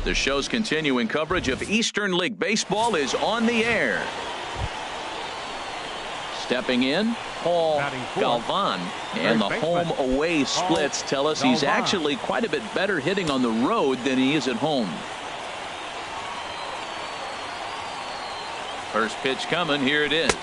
The show's continuing coverage of Eastern League Baseball is on the air. Stepping in, Paul Galvan. And the home-away splits tell us he's actually quite a bit better hitting on the road than he is at home. First pitch coming. Here it is.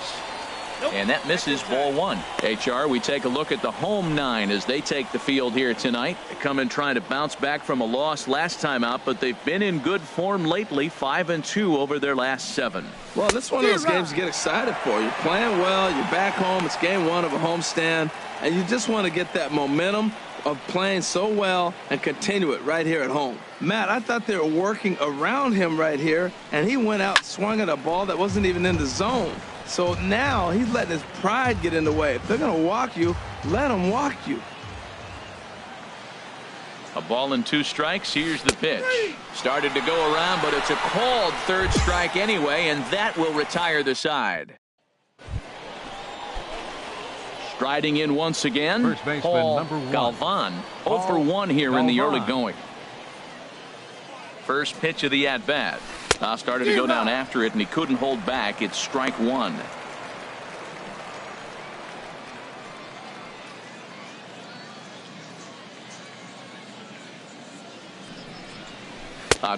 And that misses, ball one. HR, we take a look at the home nine as they take the field here tonight. They come in trying to bounce back from a loss last time out, but they've been in good form lately, 5-2 over their last 7. Well, this is one of those games you get excited for. You're playing well, you're back home, it's game 1 of a homestand, and you just want to get that momentum of playing so well and continue it right here at home. Matt, I thought they were working around him right here, and he went out, swung at a ball that wasn't even in the zone. So now he's letting his pride get in the way. If they're going to walk you, let them walk you. A ball and 2 strikes. Here's the pitch. Started to go around, but it's a called third strike anyway, and that will retire the side. Striding in once again, Paul Galvan. 0 for 1 here in the early going. First pitch of the at-bat. Started to go down after it, and he couldn't hold back. It's strike 1.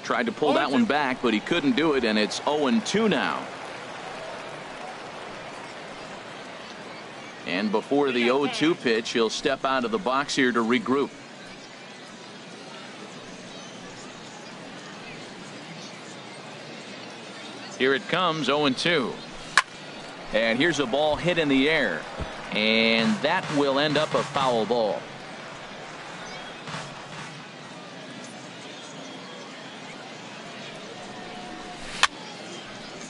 Tried to pull that one back, but he couldn't do it, and it's 0-2 now. And before the 0-2 pitch, he'll step out of the box here to regroup. Here it comes, 0-2. And here's a ball hit in the air. And that will end up a foul ball.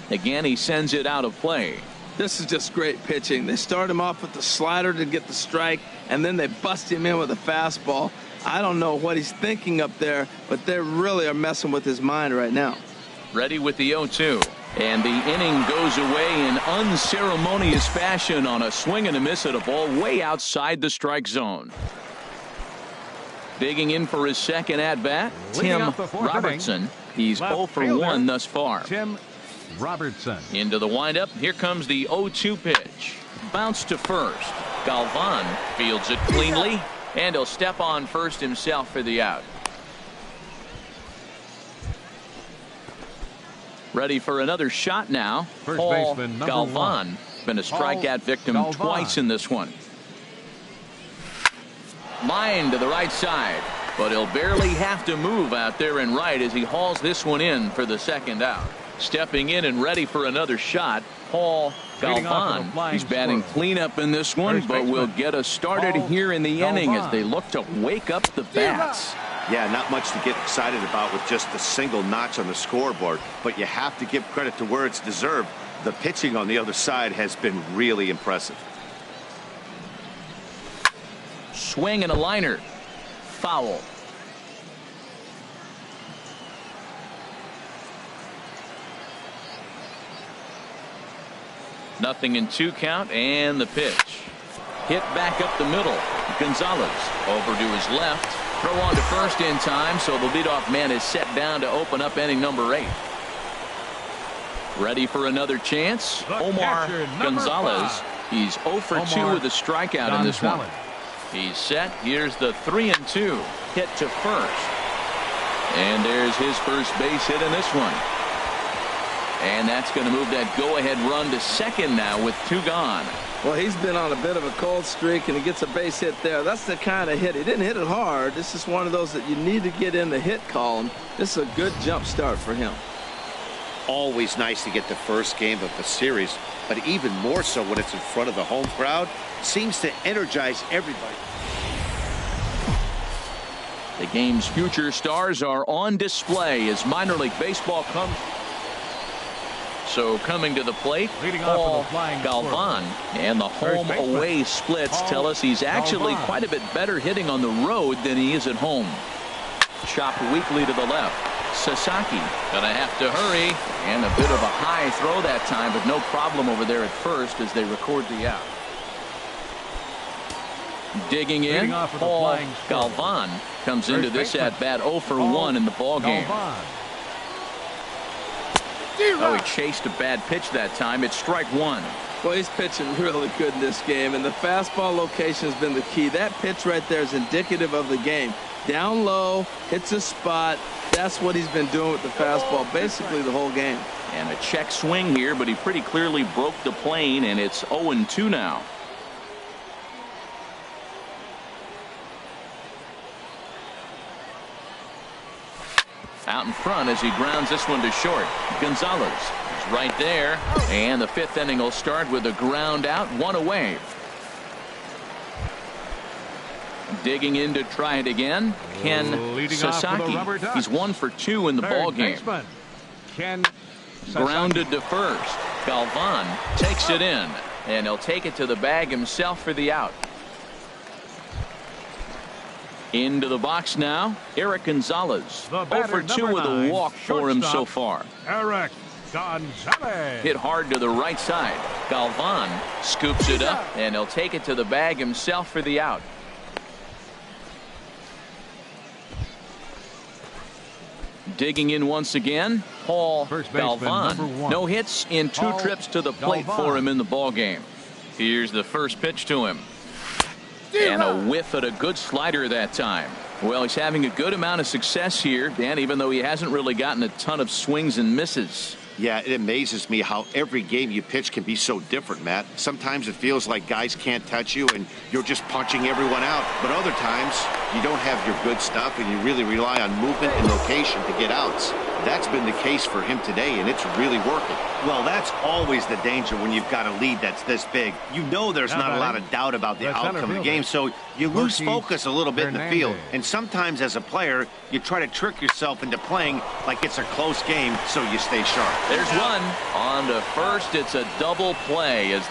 Again, he sends it out of play. This is just great pitching. They start him off with the slider to get the strike, and then they bust him in with a fastball. I don't know what he's thinking up there, but they really are messing with his mind right now. Ready with the 0-2. And the inning goes away in unceremonious fashion on a swing and a miss at a ball way outside the strike zone. Digging in for his second at-bat, Tim Robertson. He's 0 for 1 thus far. Tim Robertson. Into the windup. Here comes the 0-2 pitch. Bounce to first. Galvan fields it cleanly, and he'll step on first himself for the out. Ready for another shot now. Paul Galvan. Been a strikeout victim twice in this one. Line to the right side, but he'll barely have to move out there in right as he hauls this one in for the second out. Stepping in and ready for another shot, Paul Galvan. He's batting cleanup in this one, but will get us started here in the inning as they look to wake up the bats. Yeah, not much to get excited about with just a single notch on the scoreboard, but you have to give credit to where it's deserved. The pitching on the other side has been really impressive. Swing and a liner. Foul. Nothing in 2 count, and the pitch. Hit back up the middle. Gonzalez over to his left. Throw on to first in time, so the leadoff man is set down to open up inning number 8. Ready for another chance. Omar Gonzalez. He's 0 for 2 with a strikeout in this one. He's set. Here's the 3-2 hit to first. And there's his first base hit in this one. And that's going to move that go-ahead run to second now with 2 gone. Well, he's been on a bit of a cold streak, and he gets a base hit there. That's the kind of hit. He didn't hit it hard. This is one of those that you need to get in the hit column. This is a good jump start for him. Always nice to get the first game of the series, but even more so when it's in front of the home crowd. Seems to energize everybody. The game's future stars are on display as minor league baseball comes. So coming to the plate, Paul Galvan. And the home-away splits tell us he's actually quite a bit better hitting on the road than he is at home. Chopped weakly to the left. Sasaki gonna have to hurry, and a bit of a high throw that time, but no problem over there at first as they record the out. Digging in, Paul Galvan comes into this at bat 0 for 1 in the ball game. Oh, he chased a bad pitch that time. It's strike one. Well, he's pitching really good in this game, and the fastball location has been the key. That pitch right there is indicative of the game. Down low, hits a spot. That's what he's been doing with the fastball basically the whole game. And a check swing here, but he pretty clearly broke the plane, and it's 0-2 now. Out in front as he grounds this one to short. Gonzalez is right there, and the fifth inning will start with a ground out, one away. Digging in to try it again, Ken Sasaki. He's 1 for 2 in the ball game. Ken Grounded to first. Galvan takes it in, and he'll take it to the bag himself for the out. Into the box now, Eric Gonzalez. 0 for 2 with a walk for him so far. Eric Gonzalez. Hit hard to the right side. Galvan scoops it up, and he'll take it to the bag himself for the out. Digging in once again, Paul Galvan. No hits in 2 trips to the plate for him in the ball game. Here's the first pitch to him. And a whiff at a good slider that time. Well, he's having a good amount of success here, Dan, even though he hasn't really gotten a ton of swings and misses. Yeah, it amazes me how every game you pitch can be so different, Matt. Sometimes it feels like guys can't touch you and you're just punching everyone out. But other times you don't have your good stuff and you really rely on movement and location to get outs. That's been the case for him today, and it's really working. Well, that's always the danger when you've got a lead that's this big. You know there's not a lot of doubt about the outcome of the game, so you lose focus a little bit in the field. And sometimes as a player, you try to trick yourself into playing like it's a close game so you stay sharp. There's one. On to first, it's a double play as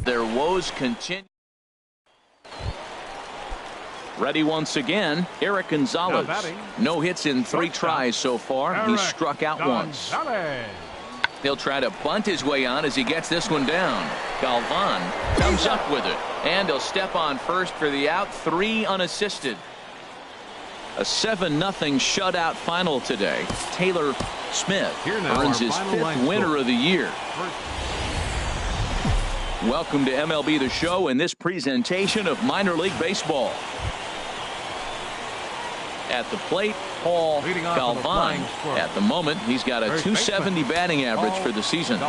their woes continue. Ready once again, Eric Gonzalez. No hits in 3 tries so far. He struck out once. He'll try to bunt his way on as he gets this one down. Galvan comes up with it, and he'll step on first for the out. 3 unassisted. A 7-0 shutout final today. Taylor Smith earns his 5th winner of the year. Welcome to MLB The Show and this presentation of minor league baseball. At the plate, Paul Galvan. At the moment, he's got a .270 batting average for the season.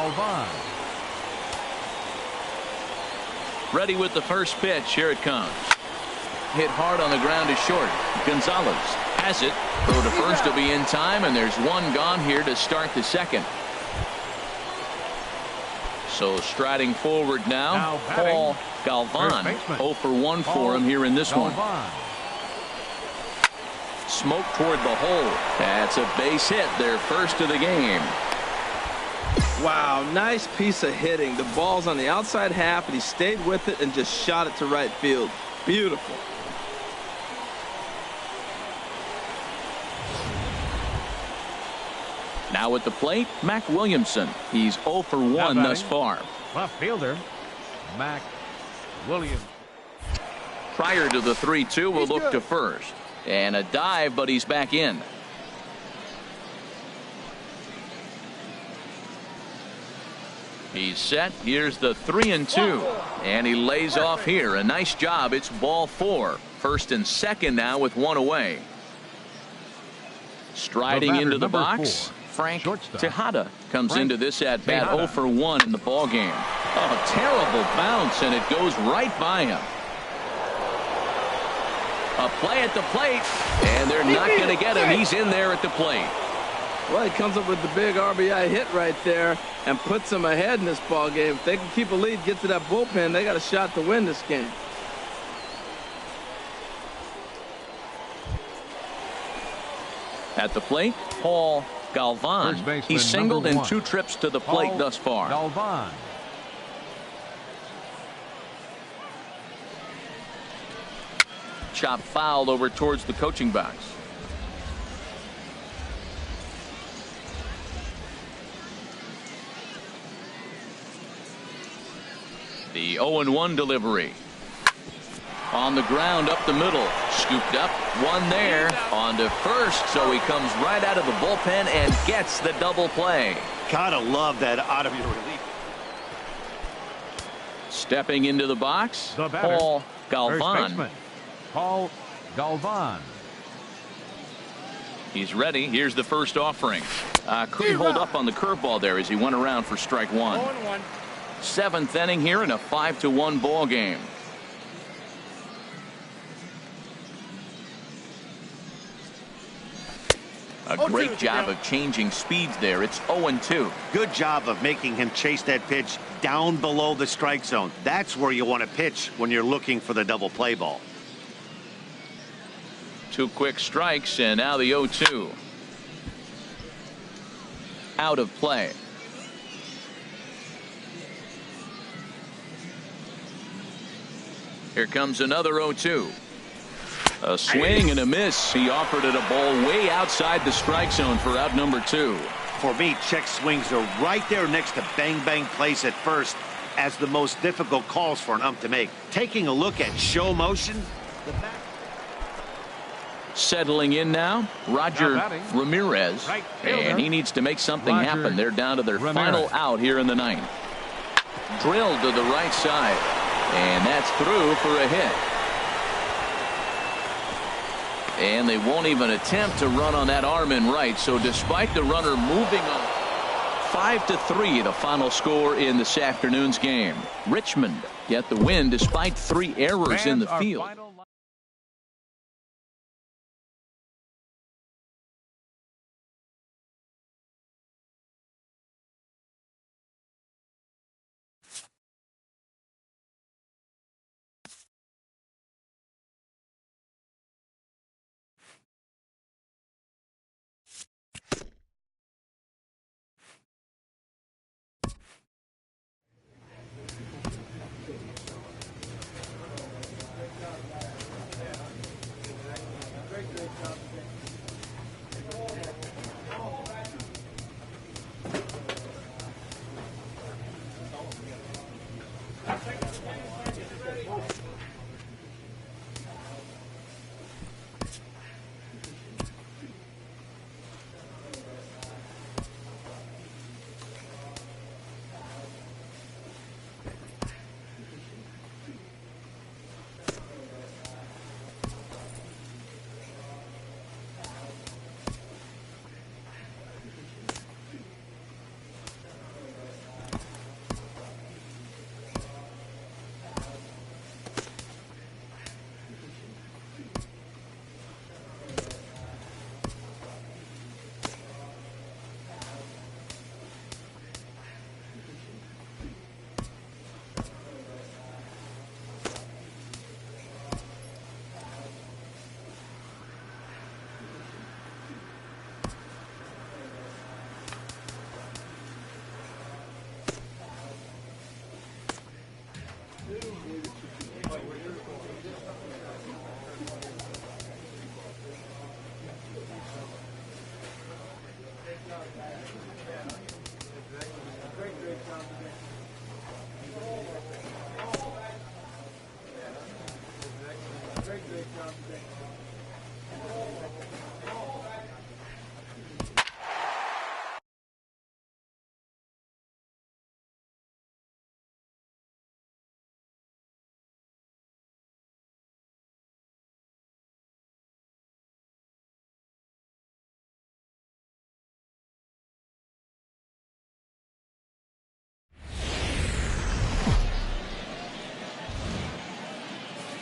Ready with the first pitch. Here it comes. Hit hard on the ground to short. Gonzalez has it. Throw to first will be in time, and there's one gone here to start the second. So striding forward now Paul Galvan. 0 for 1 for him here in this one. smoke toward the hole. That's a base hit, their first of the game. Wow, nice piece of hitting. The ball's on the outside half, and he stayed with it and just shot it to right field. Beautiful. Now at the plate, Mac Williamson. He's 0 for 1 thus far. Left fielder, Mac Williams. Prior to the 3-2, we'll look to first. And a dive, but he's back in. He's set. Here's the 3-2. And he lays off here. A nice job. It's ball 4. First and second now with 1 away. Striding into the box, 4. Frank Shortstop. Tejada comes into this at bat 0 for 1 in the ball game. Oh, terrible bounce, and it goes right by him. A play at the plate, and they're not going to get him. He's in there at the plate. Well, he comes up with the big RBI hit right there and puts them ahead in this ball game. If they can keep a lead, get to that bullpen, they got a shot to win this game. At the plate, Paul Galvan. He's singled in 2 trips to the plate thus far. Galvan. Chop fouled over towards the coaching box. The 0-1 delivery. On the ground up the middle. Scooped up. One there. On to first. So he comes right out of the bullpen and gets the double play. Gotta love that out of your relief. Stepping into the box, The batter, Paul first Galvan. baseman, Paul Galvan. He's ready. Here's the first offering. Couldn't hold up on the curveball there as he went around for strike 1. 7th inning here in a 5-1 ball game. A great job of changing speeds there. It's 0-2. Good job of making him chase that pitch down below the strike zone. That's where you want to pitch when you're looking for the double play ball. 2 quick strikes, and now the 0-2. Out of play. Here comes another 0-2. A swing and a miss. He offered it a ball way outside the strike zone for out number 2. For me, check swings are right there next to bang bang plays at first as the most difficult calls for an ump to make. Taking a look at show motion. Settling in now, Roger Ramirez, Right and he needs to make something happen. They're down to their final out here in the 9th. Drilled to the right side, and that's through for a hit. And they won't even attempt to run on that arm in right. So despite the runner moving on, 5-3 the final score in this afternoon's game. Richmond get the win despite 3 errors in the field.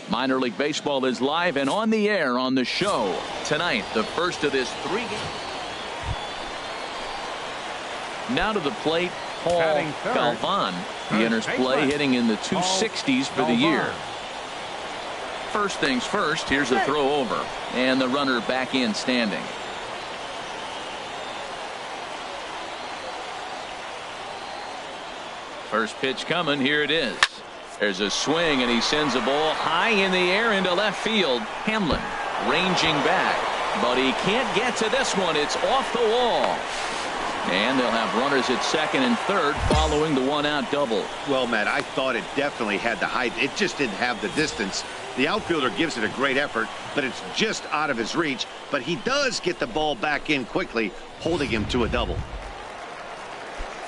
Minor League Baseball is live and on the air on the show tonight, the first of this 3 games. Now to the plate, Paul Galvan. He enters play hitting in the 260s for the year. First things first, here's a throw over, and the runner back in standing. First pitch coming, here it is. There's a swing, and he sends a ball high in the air into left field. Hamlin ranging back, but he can't get to this one. It's off the wall. And they'll have runners at second and third following the one-out double. Well, Matt, I thought it definitely had the height. It just didn't have the distance. The outfielder gives it a great effort, but it's just out of his reach. But he does get the ball back in quickly, holding him to a double.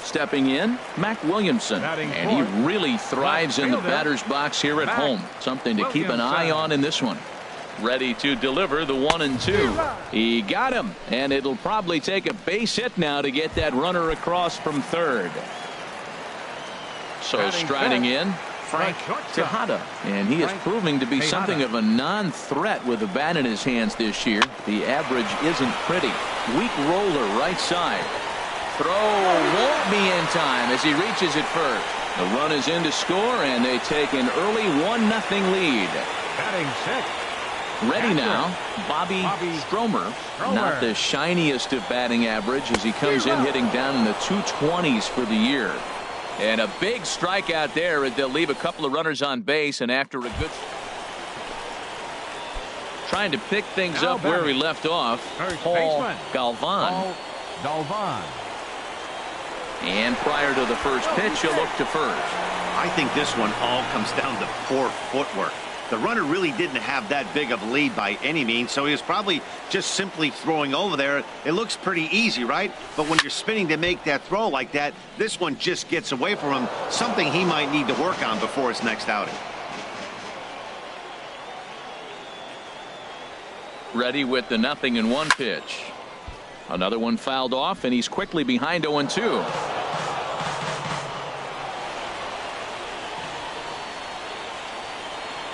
Stepping in, Mac Williamson, and he really thrives in the batter's box here at home. Something to keep an eye on in this one. Ready to deliver the 1-2. He got him, and it'll probably take a base hit now to get that runner across from third. So striding in, Frank Tejada, and he is proving to be something of a non-threat with the bat in his hands this year. The average isn't pretty. Weak roller right side. Throw won't be in time as he reaches it first. The run is in to score, and they take an early 1-0 lead. Batting sixth. Ready now, Bobby Stromer. Not the shiniest of batting average as he comes in hitting down in the 220s for the year. And a big strikeout there as they'll leave a couple of runners on base, and after a good trying to pick things up where we left off, Paul Galvan. And prior to the first pitch, he'll look to first. I think this one all comes down to poor footwork. The runner really didn't have that big of a lead by any means, so he was probably just simply throwing over there. It looks pretty easy, right? But when you're spinning to make that throw like that, this one just gets away from him, something he might need to work on before his next outing. Ready with the 0-1 pitch. Another one fouled off, and he's quickly behind 0-2.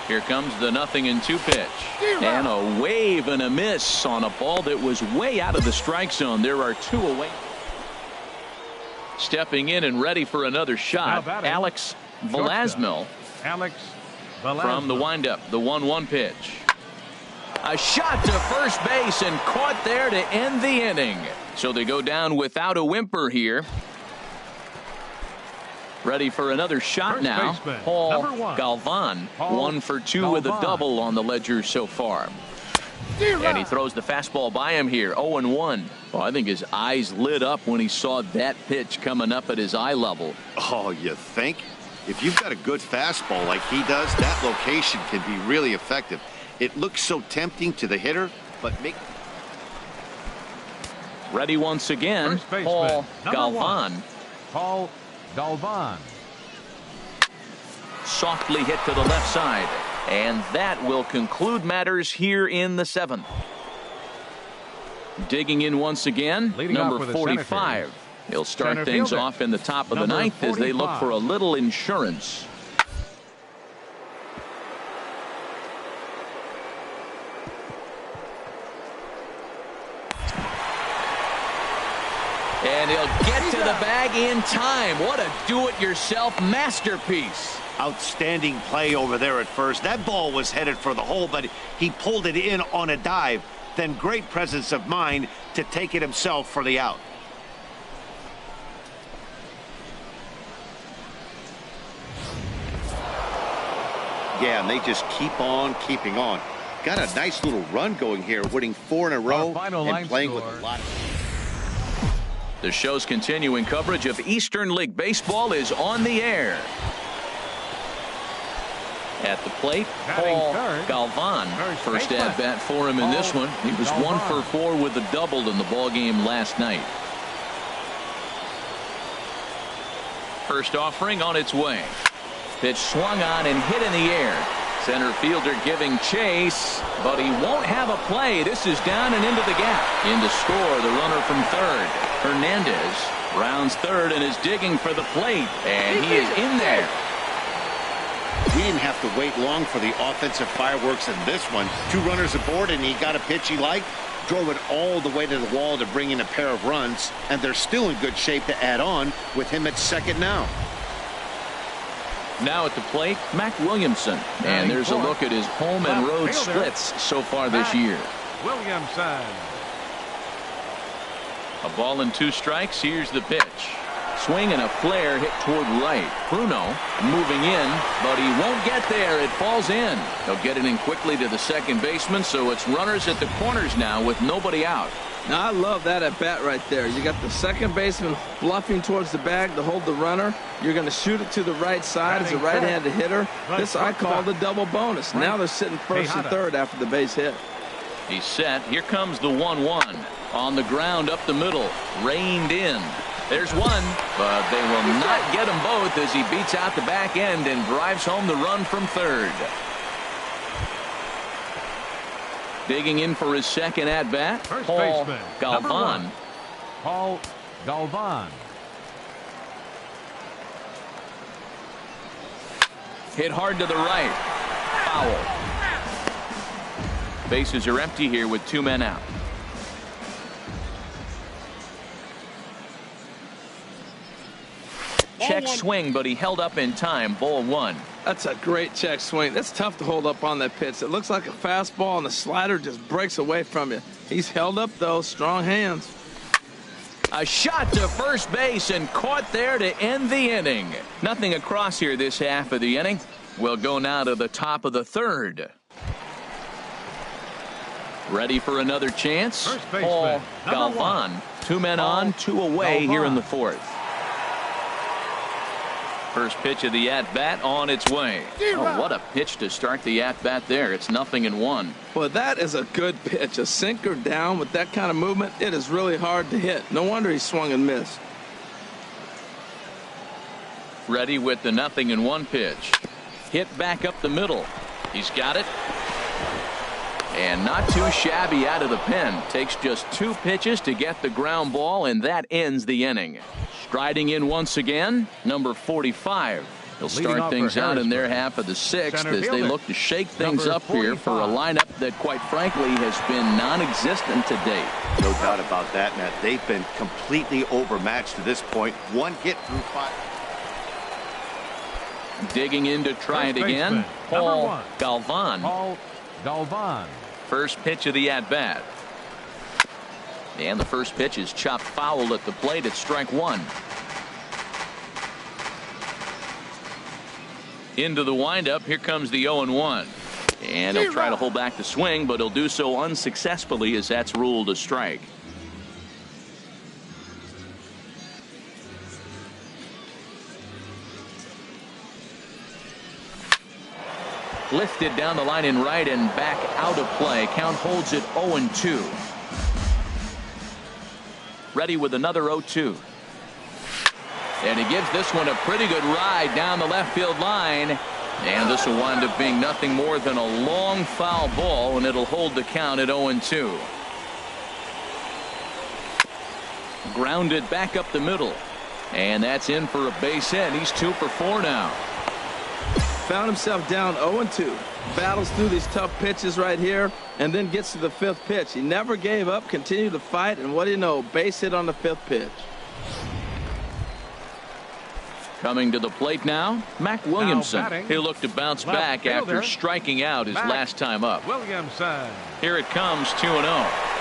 Here comes the 0-2 pitch. And a wave and a miss on a ball that was way out of the strike zone. There are two away. Stepping in and ready for another shot, Alex Velasmil. From the windup, the 1-1 pitch. A shot to first base and caught there to end the inning. So they go down without a whimper here. Ready for another shot now. Paul Galvan, 1 for 2 with a double on the ledger so far. And he throws the fastball by him here, 0-1. Well, I think his eyes lit up when he saw that pitch coming up at his eye level. Oh, you think? If you've got a good fastball like he does, that location can be really effective. It looks so tempting to the hitter, but ready once again, Paul Galvan. Softly hit to the left side, and that will conclude matters here in the 7th. Digging in once again, number 45. He'll start things off in the top of the 9th as they look for a little insurance. And he'll get to the bag in time. What a do-it-yourself masterpiece. Outstanding play over there at first. That ball was headed for the hole, but he pulled it in on a dive. Then great presence of mind to take it himself for the out. Yeah, and they just keep on keeping on. Got a nice little run going here, winning 4 in a row and playing with a lot. The show's continuing coverage of Eastern League Baseball is on the air. At the plate, Paul Galvan. First at bat for him in this one. He was 1 for 4 with a double in the ball game last night. First offering on its way. Pitch swung on and hit in the air. Center fielder giving chase, but he won't have a play. This is down and into the gap. In to score, the runner from third. Hernandez rounds third and is digging for the plate, and he is in there. We didn't have to wait long for the offensive fireworks in this one. 2 runners aboard, and he got a pitch he liked. Drove it all the way to the wall to bring in a pair of runs, and they're still in good shape to add on with him at second now. Now at the plate, Mac Williamson. And there's a look at his home and road splits so far this year. Williamson. A ball and 2 strikes. Here's the pitch. Swing and a flare hit toward right. Bruno moving in, but he won't get there. It falls in. He'll get it in quickly to the second baseman, so it's runners at the corners now with nobody out. Now, I love that at bat right there. You got the second baseman bluffing towards the bag to hold the runner. You're going to shoot it to the right side as a right-handed hitter. This I call the double bonus. Now they're sitting first and third after the base hit. He's set. Here comes the 1-1. On the ground up the middle. Reined in. There's one, but they will not get them both as he beats out the back end and drives home the run from third. Digging in for his second at bat, Paul Galvan. Paul Galvan. Hit hard to the right. Foul. Bases are empty here with 2 men out. Check swing, but he held up in time. Ball 1. That's a great check swing. That's tough to hold up on that pitch. It looks like a fastball, and the slider just breaks away from you. He's held up, though. Strong hands. A shot to first base and caught there to end the inning. Nothing across here this half of the inning. We'll go now to the top of the third. Ready for another chance? Paul Galvan. 2 men on, 2 away here in the fourth. First pitch of the at-bat on its way. Oh, what a pitch to start the at-bat there. It's 0-1. Well, that is a good pitch. A sinker down with that kind of movement, it is really hard to hit. No wonder he swung and missed. Ready with the 0-1 pitch. Hit back up the middle. He's got it. And not too shabby out of the pen. Takes just 2 pitches to get the ground ball, and that ends the inning. Striding in once again, number 45. They'll start things out in their half of the 6th as they look to shake things up here for a lineup that, quite frankly, has been non-existent to date. No doubt about that, Matt. They've been completely overmatched to this point. 1 hit through 5. Digging in to try it again, Paul Galvan. Paul Galvan. First pitch of the at-bat. And the first pitch is chopped foul at the plate at strike 1. Into the windup. Here comes the 0-1. And he'll try to hold back the swing, but he'll do so unsuccessfully as that's ruled a strike. Lifted down the line in right and back out of play. Count holds it 0-2. Ready with another 0-2. And he gives this one a pretty good ride down the left field line. And this will wind up being nothing more than a long foul ball, and it'll hold the count at 0-2. Grounded back up the middle. And that's in for a base hit. He's 2 for 4 now. Found himself down 0-2. Battles through these tough pitches right here and then gets to the 5th pitch. He never gave up, continued to fight, and what do you know, base hit on the 5th pitch. Coming to the plate now, Mac Williamson. He'll look to bounce back after striking out his last time up. Williamson. Here it comes, 2-0.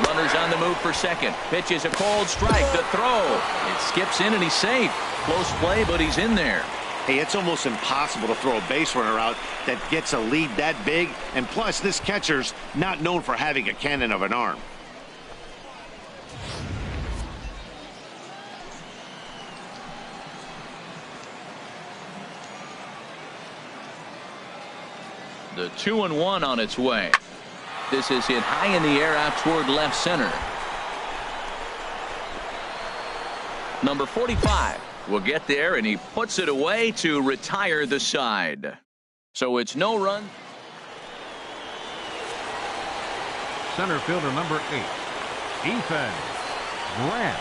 Runners on the move for second. Pitch is a cold strike. The throw. It skips in and he's safe. Close play, but he's in there. Hey, it's almost impossible to throw a base runner out that gets a lead that big. And plus, this catcher's not known for having a cannon of an arm. The 2-1 on its way. This is hit high in the air out toward left center. Number 45 will get there, and he puts it away to retire the side. So it's no run. Center fielder number 8, Ethan Grant.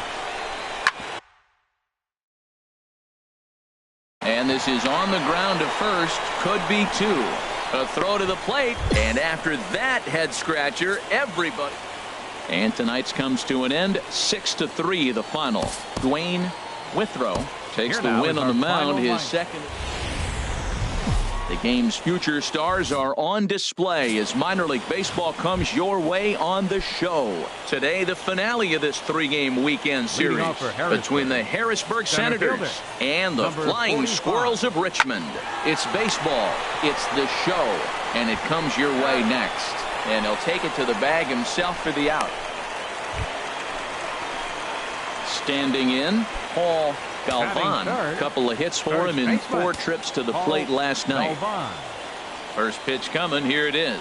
And this is on the ground to first. Could be 2. A throw to the plate, and after that head scratcher, everybody. And tonight's comes to an end. 6-3 the final. Dwayne Withrow takes the win on the mound, his second. The game's future stars are on display as minor league baseball comes your way on the show. Today, the finale of this 3-game weekend series between the Harrisburg Senators and the Flying Squirrels of Richmond. It's baseball, it's the show, and it comes your way next. And he'll take it to the bag himself for the out. Standing in, Paul Galvan. A couple of hits for him in 4 trips to the plate last night. First pitch coming. Here it is.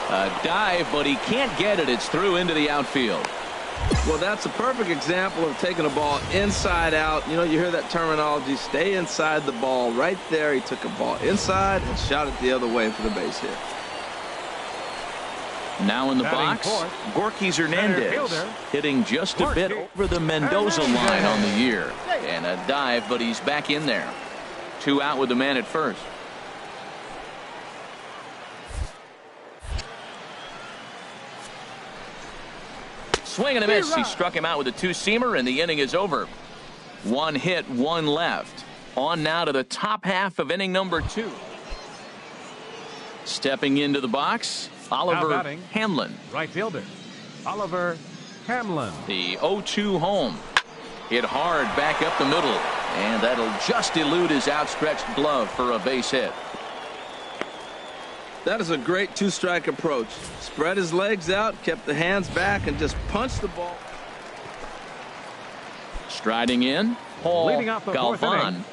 A dive, but he can't get it. It's through into the outfield. Well, that's a perfect example of taking a ball inside out. You know, you hear that terminology, stay inside the ball. Right there, he took a ball inside and shot it the other way for the base hit. Now in the box, Gorkys Hernandez hitting just a bit over the Mendoza line on the year. And a dive, but he's back in there. 2 out with the man at first. Swing and a miss. He struck him out with a 2-seamer, and the inning is over. 1 hit, 1 left. On now to the top half of inning number 2. Stepping into the box, Oliver Hamlin. Right fielder, Oliver Hamlin. The 0-2 home. Hit hard back up the middle. And that'll just elude his outstretched glove for a base hit. That is a great 2-strike approach. Spread his legs out, kept the hands back, and just punched the ball. Striding in, Paul Galvan.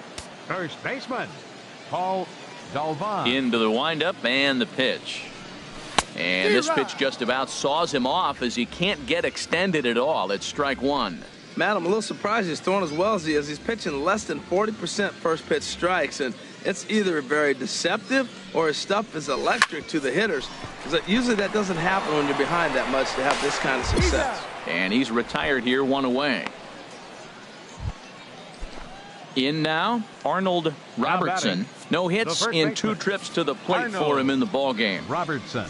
First baseman, Paul Galvan. Into the windup and the pitch. And this pitch just about saws him off as he can't get extended at all. It's strike 1. Matt, I'm a little surprised he's throwing as well as he is. He's pitching less than 40% first pitch strikes, and it's either very deceptive or his stuff is electric to the hitters. Because usually that doesn't happen when you're behind that much to have this kind of success. And he's retired here, 1 away. In now, Arnold Robertson. No hits in 2 trips to the plate for him in the ball game. Robertson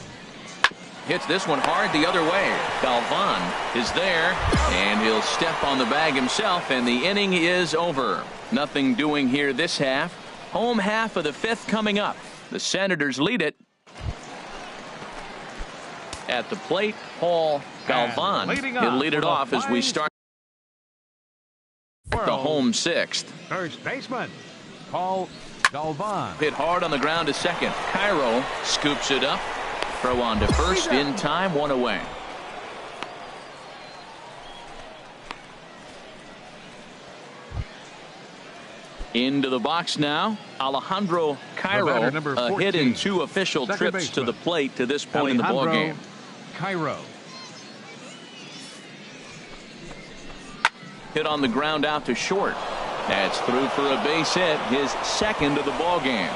hits this one hard the other way. Galvan is there, and he'll step on the bag himself, and the inning is over. Nothing doing here this half. Home half of the 5th coming up. The Senators lead it. At the plate, Paul Galvan. He'll lead it off as we start the home 6th. First baseman, Paul Galvan. Hit hard on the ground to second. Cairo scoops it up. Throw on to first in time, 1 away. Into the box now, Alejandro Cairo, a hit in 2 official trips to the plate to this point in the ball game. Cairo. Hit on the ground out to short. That's through for a base hit, his 2nd of the ball game.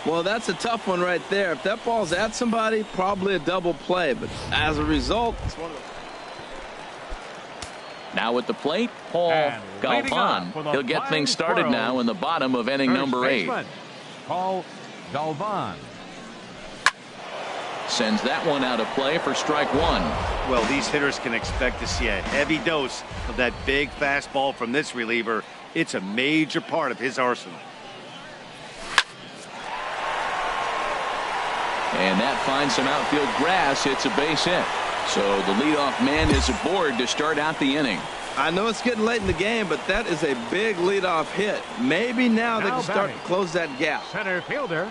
Well, that's a tough one right there. If that ball's at somebody, probably a double play. But as a result, it's one of the... Now at the plate, Paul Galvan. He'll get things started now in the bottom of inning number 8. Paul Galvan. Sends that one out of play for strike 1. Well, these hitters can expect to see a heavy dose of that big fastball from this reliever. It's a major part of his arsenal. And that finds some outfield grass. It's a base hit. So the leadoff man is aboard to start out the inning. I know it's getting late in the game, but that is a big leadoff hit. Maybe now they can start to close that gap. Center fielder,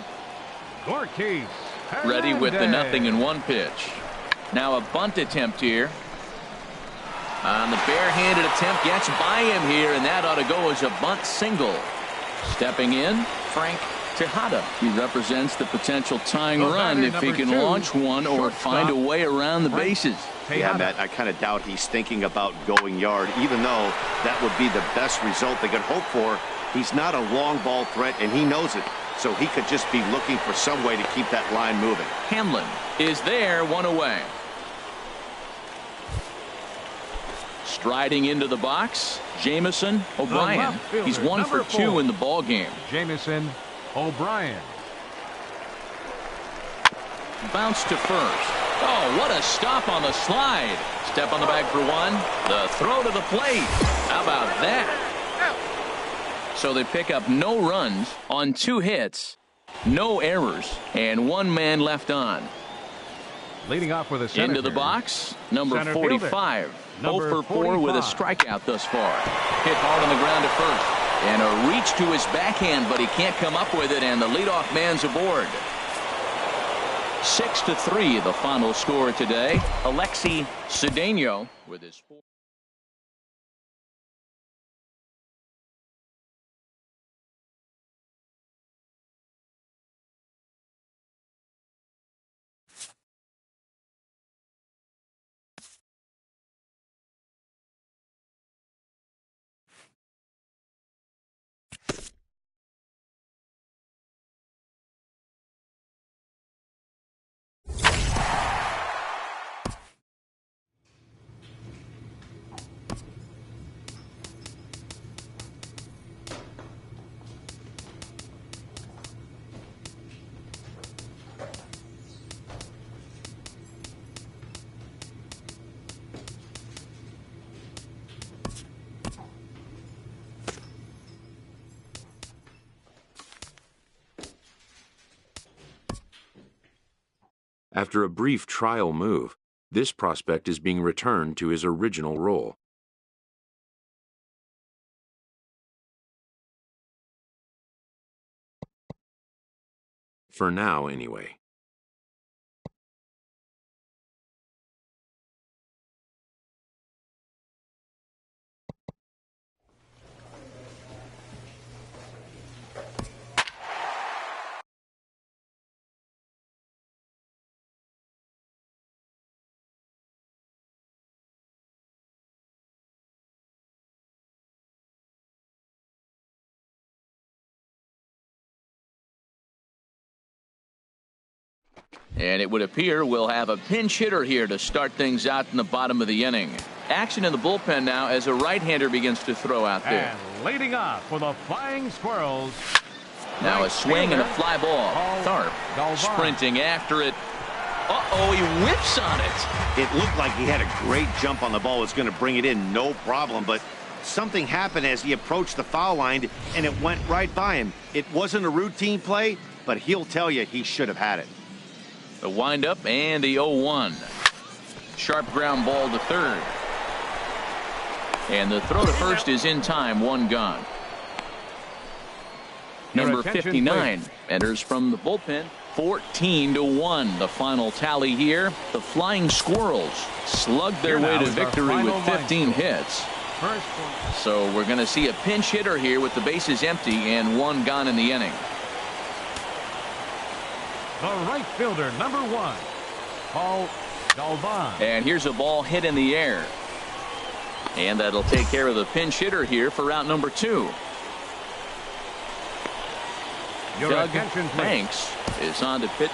Gorkys Hernandez. Ready with the 0-1 pitch. Now a bunt attempt here. On the barehanded attempt, gets by him here, and that ought to go as a bunt single. Stepping in, Frank Tejada. He represents the potential tying run if he can launch one or find a way around the bases. Yeah, Matt, I kind of doubt he's thinking about going yard, even though that would be the best result they could hope for. He's not a long ball threat, and he knows it. So he could just be looking for some way to keep that line moving. Hamlin is there, one away. Striding into the box, Jamison O'Brien. He's 1 for 2 in the ball game. Jamison O'Brien. Bounce to first. Oh, what a stop on the slide. Step on the bag for one. The throw to the plate. How about that? So they pick up no runs on 2 hits, no errors, and 1 man left on. Leading off with a center. Into the box, number 45. 0 for 4 with a strikeout thus far. Hit hard on the ground to first. And a reach to his backhand, but he can't come up with it, and the leadoff man's aboard. 6-3, the final score today. Alexi Cedeno with his 4. After a brief trial move, this prospect is being returned to his original role. For now, anyway. And it would appear we'll have a pinch hitter here to start things out in the bottom of the inning. Action in the bullpen now as a right-hander begins to throw out there. And leading off for the Flying Squirrels. Now a swing and a fly ball. Tharp sprinting after it. Uh-oh, he whips on it. It looked like he had a great jump on the ball. It's going to bring it in, no problem. But something happened as he approached the foul line, and it went right by him. It wasn't a routine play, but he'll tell you he should have had it. The windup and the 0-1. Sharp ground ball to third. And the throw to first is in time, 1 gone. Number 59 enters from the bullpen. 14-1, the final tally here. The Flying Squirrels slugged their way to victory with 15 hits. So we're going to see a pinch hitter here with the bases empty and 1 gone in the inning. The right fielder, number 1, Paul Galvan. And here's a ball hit in the air. And that'll take care of the pinch hitter here for out number 2. Doug Banks is on to pitch.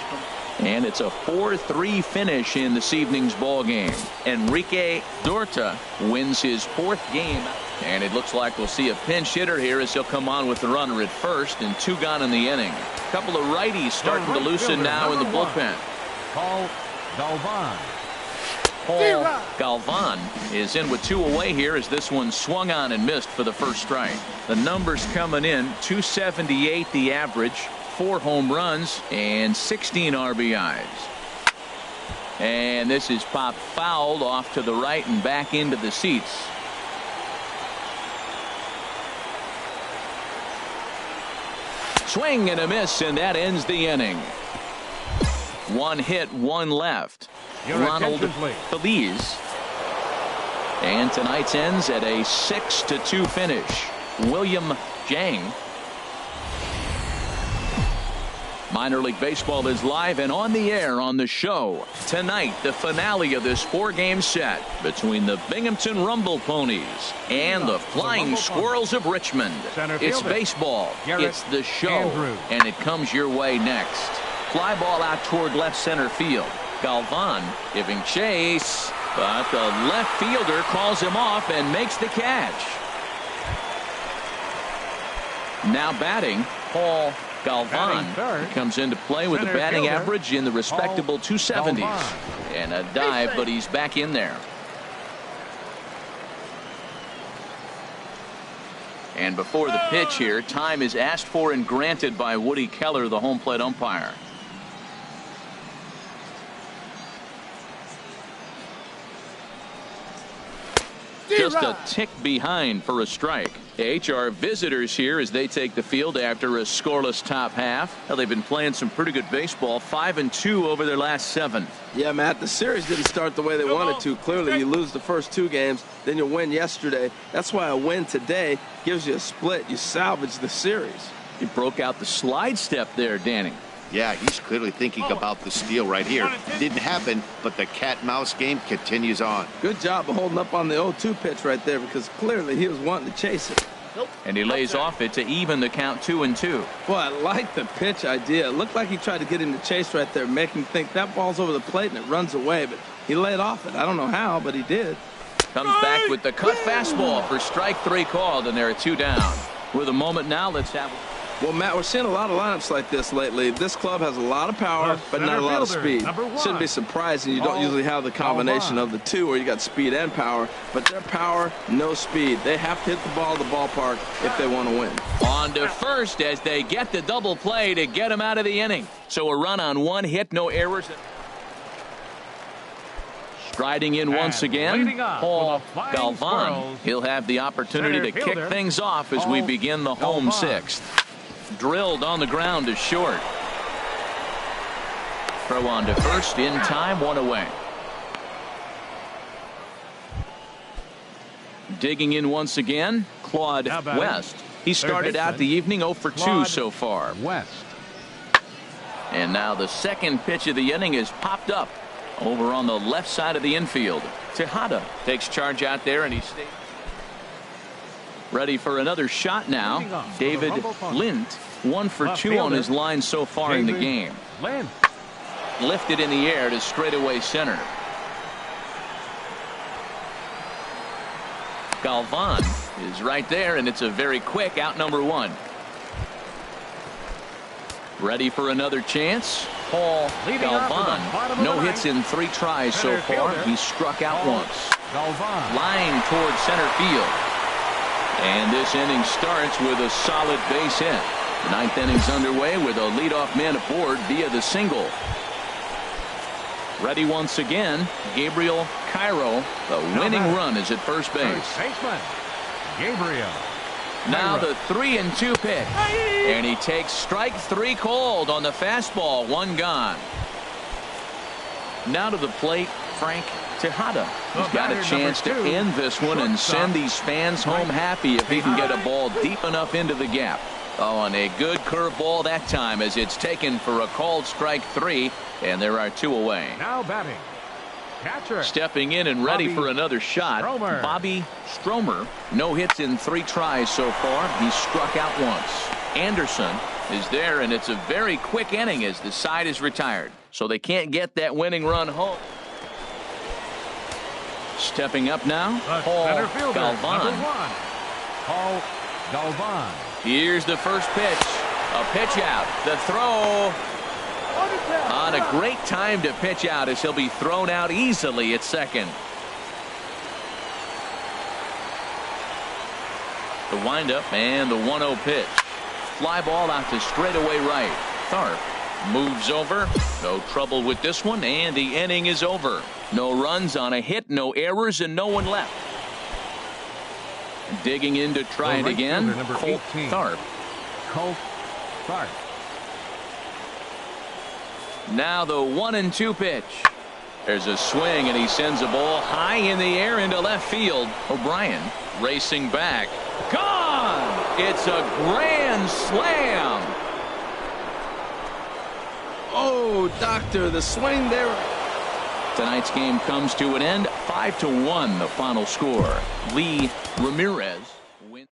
And it's a 4-3 finish in this evening's ball game. Enrique Dorta wins his 4th game. And it looks like we'll see a pinch hitter here as he'll come on with the runner at first and 2 gone in the inning. A couple of righties starting to loosen now in the bullpen. Paul Galvan. Paul Galvan is in with 2 away here as this one swung on and missed for the first strike. The numbers coming in, 278 the average, 4 home runs and 16 RBIs. And this is popped fouled off to the right and back into the seats. Swing and a miss, and that ends the inning. 1 hit, 1 left. Ronald Feliz. And tonight's ends at a 6-2 finish. William Jang Minor League Baseball is live and on the air on the show. Tonight, the finale of this 4-game set between the Binghamton Rumble Ponies and the Flying Squirrels of Richmond. It's baseball. It's the show. And it comes your way next. Fly ball out toward left center field. Galvan giving chase, but the left fielder calls him off and makes the catch. Now batting, Paul Galvan comes into play with a batting average in the respectable 270s. And a dive, but he's back in there. And before the pitch here, time is asked for and granted by Woody Keller, the home plate umpire. Just a tick behind for a strike. The HR visitors here as they take the field after a scoreless top half. Well, they've been playing some pretty good baseball, 5-2 over their last 7. Yeah, Matt, the series didn't start the way they wanted to. Clearly, you lose the first 2 games, then you win yesterday. That's why a win today gives you a split. You salvage the series. He broke out the slide step there, Danny. Yeah, he's clearly thinking about the steal right here. Didn't happen, but the cat-mouse game continues on. Good job of holding up on the 0-2 pitch right there because clearly he was wanting to chase it. And he lays off it to even the count 2-2. Boy, I like the pitch idea. It looked like he tried to get him to chase right there, make him think that ball's over the plate and it runs away, but he laid off it. I don't know how, but he did. Comes back with the cut fastball for strike 3 called, and there are 2 down. With a moment now, let's have. Well, Matt, we're seeing a lot of lineups like this lately. This club has a lot of power, but not a lot of speed. Shouldn't be surprising. You don't usually have the combination of the two where you got speed and power, but their power, no speed. They have to hit the ball at the ballpark if they want to win. On to first as they get the double play to get him out of the inning. So a run on 1 hit, no errors. Striding in once again, Paul Galvan. He'll have the opportunity to kick things off as we begin the home 6th. Drilled on the ground to short. Throw on to first in time, 1 away. Digging in once again, Claude West. He started out the evening 0 for 2 so far. West. And now the second pitch of the inning is popped up over on the left side of the infield. Tejada takes charge out there, and he stays. Ready for another shot now. David Lint, 1 for 2 on his line so far in the game. Lifted in the air to straightaway center. Galvan is right there, and it's a very quick out number 1. Ready for another chance. Paul Galvan. No hits in 3 tries so far. He struck out once. Line towards center field. And this inning starts with a solid base hit. The 9th inning's underway with a leadoff man aboard via the single. Ready once again, Gabriel Cairo. The winning run is at first base. Gabriel. Now the 3-2 pitch. And he takes strike 3 called on the fastball. 1 gone. Now to the plate, Frank Tejada. He's got a chance to end this one and send these fans home happy if he can get a ball deep enough into the gap. Oh, and a good curveball that time as it's taken for a called strike 3, and there are 2 away. Now batting. Catcher. Stepping in and ready for another shot, Bobby Stromer. No hits in 3 tries so far. He struck out once. Anderson is there, and it's a very quick inning as the side is retired. So they can't get that winning run home. Stepping up now, Paul Galvan. Paul Galvan. Here's the first pitch. A pitch out. The throw. On a great time to pitch out as he'll be thrown out easily at second. The windup and the 1-0 pitch. Fly ball out to straightaway right. Tharp moves over. No trouble with this one, and the inning is over. No runs on a hit, no errors, and no one left. Digging in to try it again, Colt Tharp. Colt Tharp. Now the 1-2 pitch. There's a swing, and he sends a ball high in the air into left field. O'Brien racing back. Gone! It's a grand slam. Oh, doctor, the swing there. Tonight's game comes to an end. 5-1, the final score. Lee Ramirez wins.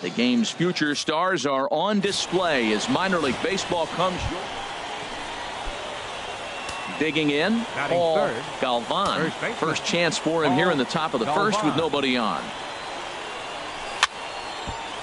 The game's future stars are on display as minor league baseball comes. Digging in, Paul Galvan. First chance for him here in the top of the first with nobody on.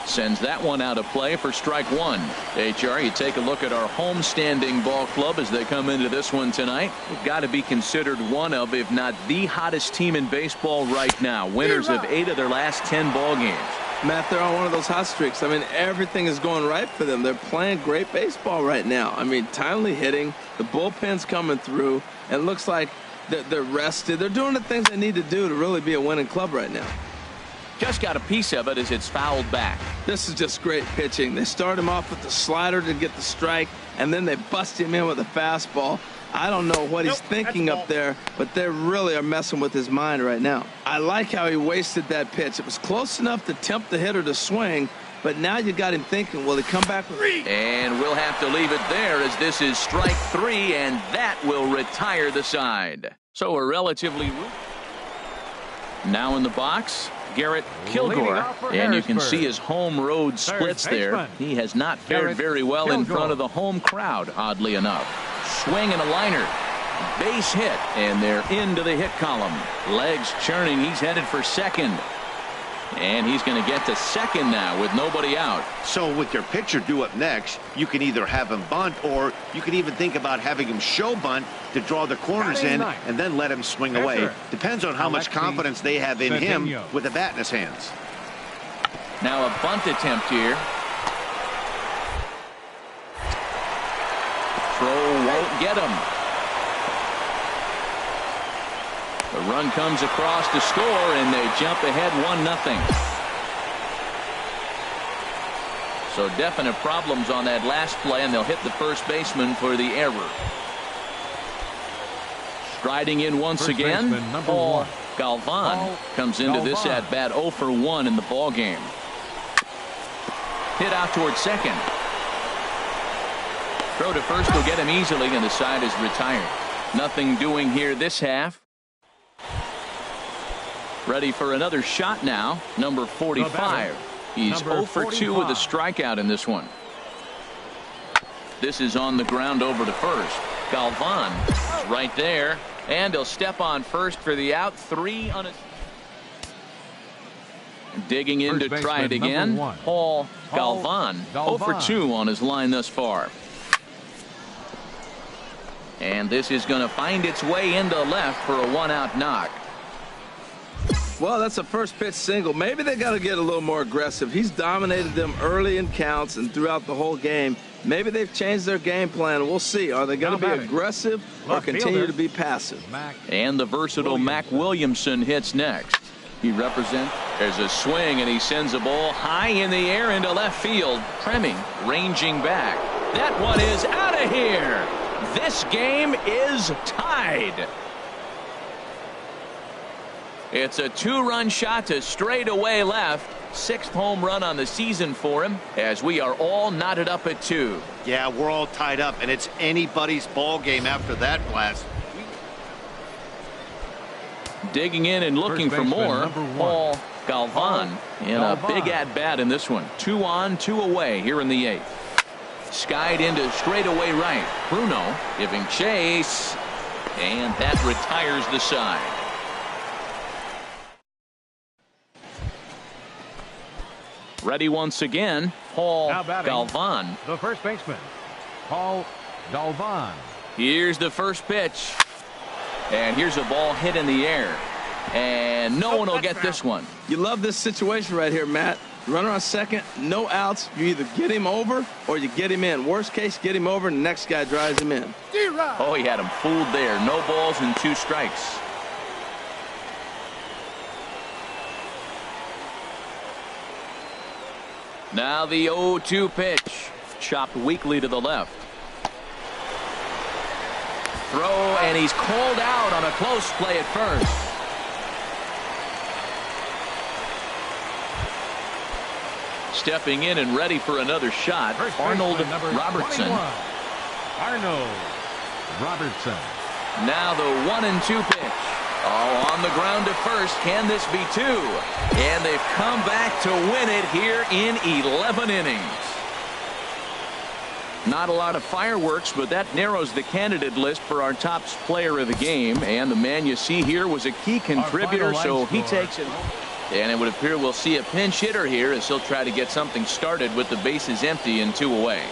Sends that one out of play for strike one. HR, you take a look at our home-standing ball club as they come into this one tonight. They've got to be considered one of, if not the hottest team in baseball right now. Winners of 8 of their last 10 ball games. Matt, they're on one of those hot streaks. I mean, everything is going right for them. They're playing great baseball right now. I mean, timely hitting, the bullpen's coming through, and it looks like they're rested. They're doing the things they need to do to really be a winning club right now. Just got a piece of it as it's fouled back. This is just great pitching. They start him off with the slider to get the strike, and then they bust him in with a fastball. I don't know what he's thinking up there, but they really are messing with his mind right now. I like how he wasted that pitch. It was close enough to tempt the hitter to swing, but now you got him thinking, will he come back with... And we'll have to leave it there as this is strike 3, and that will retire the side. So a relatively... Now in the box, Garrett Kilgore, and you can see his home road splits there. He has not fared very well in front of the home crowd, oddly enough. Swing and a liner, base hit, and they're into the hit column. Legs churning, he's headed for second, and he's going to get to second now with nobody out. So with your pitcher due up next, you can either have him bunt, or you can even think about having him show bunt to draw the corners in and then let him swing away. Depends on how much confidence they have in him with a bat in his hands. Now a bunt attempt here. can't get him. The run comes across to score, and they jump ahead 1-0. So definite problems on that last play, and they'll hit the first baseman for the error. Striding in once again, Paul Galvan comes into this at bat 0 for 1 in the ball game. Hit out towards second. Throw to first will get him easily, and the side is retired. Nothing doing here this half. Ready for another shot now, number 45. He's 0 for 2 with a strikeout in this one. This is on the ground over to first. Galvan is right there, and he'll step on first for the out. 3 on his. Digging in to try it again. Paul Galvan, 0 for 2 on his line thus far. And this is going to find its way into left for a 1-out knock. Well, that's a first pitch single. Maybe they got to get a little more aggressive. He's dominated them early in counts and throughout the whole game. Maybe they've changed their game plan. We'll see. Are they going to be aggressive or continue to be passive? And the versatile Mac Williamson hits next. He represents. There's a swing, and he sends a ball high in the air into left field. Tremming, ranging back. That one is out of here. This game is tied. It's a 2-run shot to straightaway left. 6th home run on the season for him, as we are all knotted up at 2. Yeah, we're all tied up, and it's anybody's ball game after that blast. Digging in and looking for more, Paul Galvan in a big at-bat in this one. 2 on, 2 away here in the 8th. Skied into straightaway right. Bruno giving chase, and that retires the side. Ready once again, Paul Galvan. The first baseman, Paul Galvan. Here's the first pitch. And here's a ball hit in the air. And no one will get this one. You love this situation right here, Matt. Runner on second, no outs. You either get him over or you get him in. Worst case, get him over and the next guy drives him in. Oh, he had him fooled there. No balls and 2 strikes. Now the 0-2 pitch. Chopped weakly to the left. Throw, and he's called out on a close play at first. Stepping in and ready for another shot, Arnold Robertson. Arnold Robertson. Now the 1-2 pitch. Oh, on the ground to first. Can this be 2? And they've come back to win it here in 11 innings. Not a lot of fireworks, but that narrows the candidate list for our top player of the game. And the man you see here was a key contributor, so he takes it home. And it would appear we'll see a pinch hitter here as he'll try to get something started with the bases empty and 2 away.